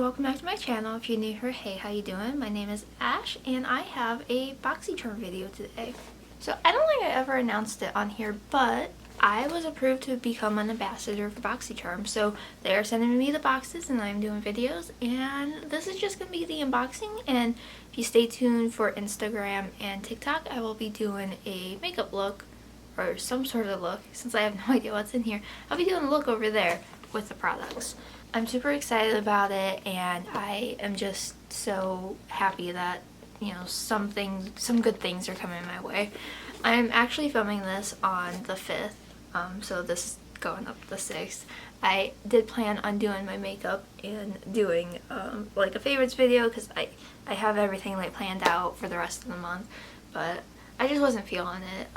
welcome back to my channel. If you're new here, hey, how you doing? My name is Ash and I have a Boxycharm video today. So I don't think I ever announced it on here, but I was approved to become an ambassador for Boxycharm. So they are sending me the boxes and I'm doing videos, and this is just going to be the unboxing. And if you stay tuned for Instagram and TikTok, I will be doing a makeup look or some sort of look. Since I have no idea what's in here, I'll be doing a look over there with the products. I'm super excited about it, and I am just so happy that, you know, some good things are coming my way. I'm actually filming this on the 5th, so this is going up the 6th. I did plan on doing my makeup and doing like a favorites video, because I have everything like planned out for the rest of the month, but I just wasn't feeling it.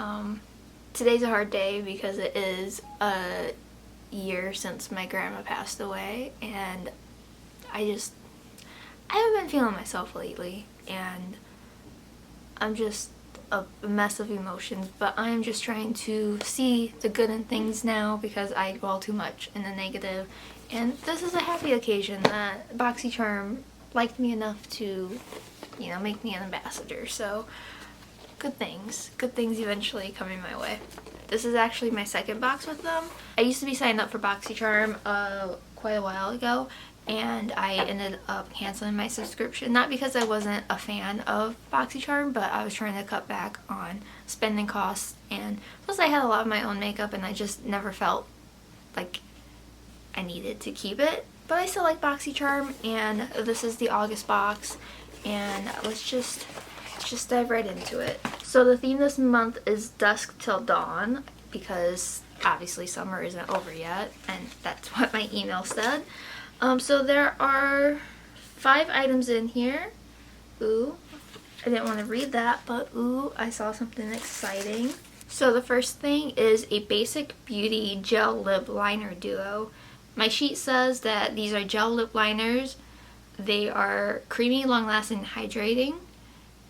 Today's a hard day because it is a year since my grandma passed away, and I haven't been feeling myself lately, and I'm just a mess of emotions, but I'm just trying to see the good in things now because I dwell too much in the negative, and this is a happy occasion that Boxycharm liked me enough to, you know, make me an ambassador. So good things eventually coming my way. This is actually my second box with them. I used to be signed up for Boxycharm quite a while ago, and I ended up canceling my subscription. Not because I wasn't a fan of Boxycharm, but I was trying to cut back on spending costs, and plus I had a lot of my own makeup and I just never felt like I needed to keep it. But I still like Boxycharm, and this is the August box, and let's just dive right into it. So the theme this month is Dusk Till Dawn, because obviously summer isn't over yet, and that's what my email said. So there are 5 items in here. Ooh, I didn't want to read that, but ooh, I saw something exciting. So the first thing is a Basic Beauty Gel Lip Liner Duo. My sheet says that these are gel lip liners. They are creamy, long-lasting, hydrating,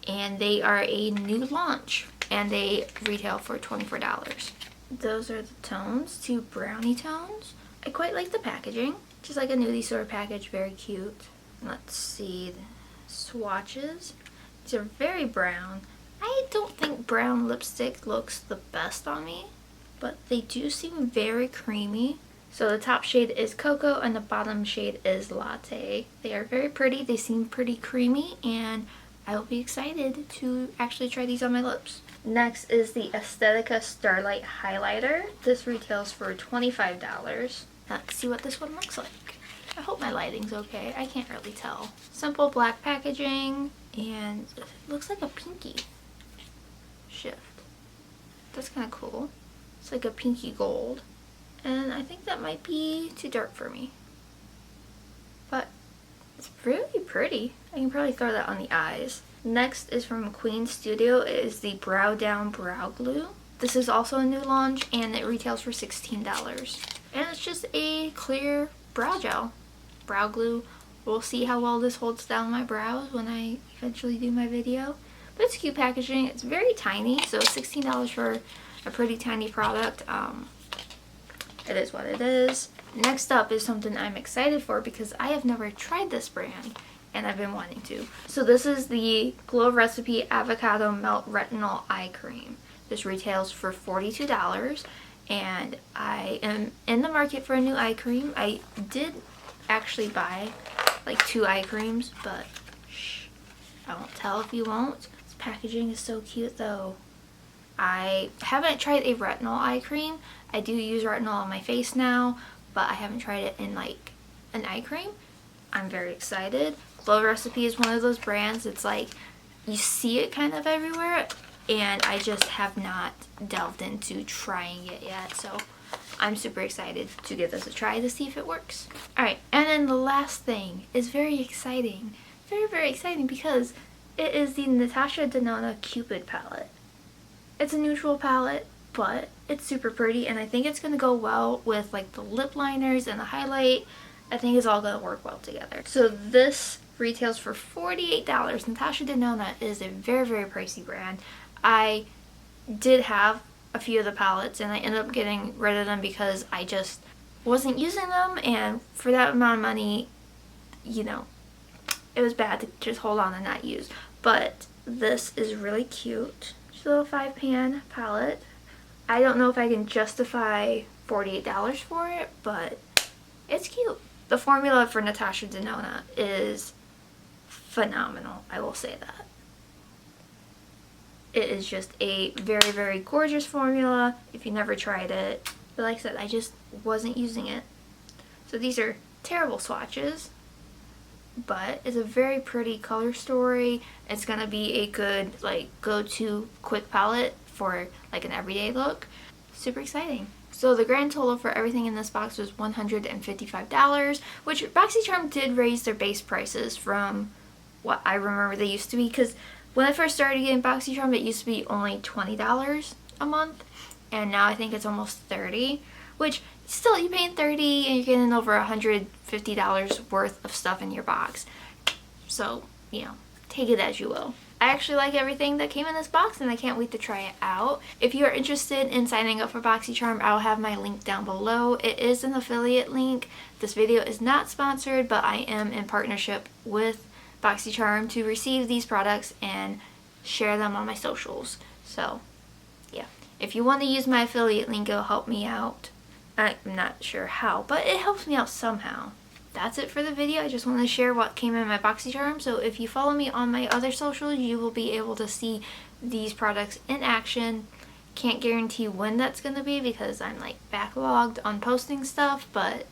and they are a new launch, and they retail for $24. Those are the tones, 2 brownie tones. I quite like the packaging, just like a nudie sort of package, very cute. Let's see, the swatches. These are very brown. I don't think brown lipstick looks the best on me, but they do seem very creamy. So the top shade is Cocoa and the bottom shade is Latte. They are very pretty, they seem pretty creamy, and I will be excited to actually try these on my lips. Next is the Aesthetica Starlight Highlighter. This retails for $25. Let's see what this one looks like. I hope my lighting's okay. I can't really tell. Simple black packaging, and it looks like a pinky shift. That's kind of cool. It's like a pinky gold. And I think that might be too dark for me, but it's really pretty. I can probably throw that on the eyes. Next is from Queen Studio. It is the Brow Down Brow Glue. This is also a new launch, and it retails for $16. And it's just a clear brow gel. Brow glue. We'll see how well this holds down my brows when I eventually do my video. But it's cute packaging. It's very tiny, so $16 for a pretty tiny product. It is what it is. Next up is something I'm excited for because I have never tried this brand and I've been wanting to. So this is the Glow Recipe Avocado Melt Retinol Eye Cream. This retails for $42, and I am in the market for a new eye cream. I did actually buy like 2 eye creams, but shh, I won't tell if you won't. This packaging is so cute though. I haven't tried a retinol eye cream. I do use retinol on my face now, but I haven't tried it in like an eye cream. I'm very excited. Glow Recipe is one of those brands. It's like you see it kind of everywhere, and I just have not delved into trying it yet. So I'm super excited to give this a try to see if it works. Alright, and then the last thing is very exciting. Very exciting because it is the Natasha Denona Cupid palette. It's a neutral palette, but it's super pretty, and I think it's going to go well with like the lip liners and the highlight. I think it's all going to work well together. So this retails for $48. Natasha Denona is a very pricey brand. I did have a few of the palettes, and I ended up getting rid of them because I just wasn't using them, and for that amount of money you know, it was bad to just hold on and not use. But this is really cute. Just a little 5-pan palette. I don't know if I can justify $48 for it, but it's cute. The formula for Natasha Denona is phenomenal, I will say that. It is just a very, very gorgeous formula if you never tried it. But like I said, I just wasn't using it. So these are terrible swatches, but it's a very pretty color story. It's gonna be a good like go-to quick palette for like an everyday look. Super exciting. So the grand total for everything in this box was $155, which Boxycharm did raise their base prices from what I remember they used to be, because when I first started getting Boxycharm, it used to be only $20 a month, and now I think it's almost $30, which still, you're paying $30 and you're getting over $150 worth of stuff in your box. So, you know, take it as you will. I actually like everything that came in this box, and I can't wait to try it out. If you are interested in signing up for Boxycharm, I'll have my link down below. It is an affiliate link. This video is not sponsored, but I am in partnership with Boxycharm to receive these products and share them on my socials. So yeah, if you want to use my affiliate link, it'll help me out. I'm not sure how, but it helps me out somehow. That's it for the video. I just wanted to share what came in my Boxycharm. So if you follow me on my other socials, you will be able to see these products in action. Can't guarantee when that's going to be because I'm like backlogged on posting stuff, but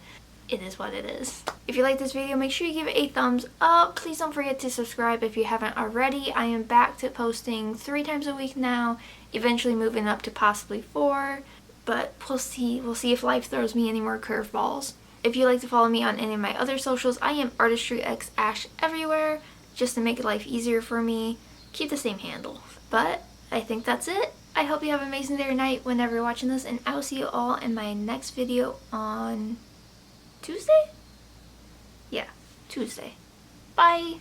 it is what it is. If you like this video, make sure you give it a thumbs up. Please don't forget to subscribe if you haven't already. I am back to posting 3 times a week now, eventually moving up to possibly 4, but we'll see. We'll see if life throws me any more curveballs. If you'd like to follow me on any of my other socials, I am artistryxashh everywhere, just to make life easier for me. Keep the same handle. But I think that's it. I hope you have an amazing day or night whenever you're watching this, and I will see you all in my next video on Tuesday? Yeah, Tuesday. Bye!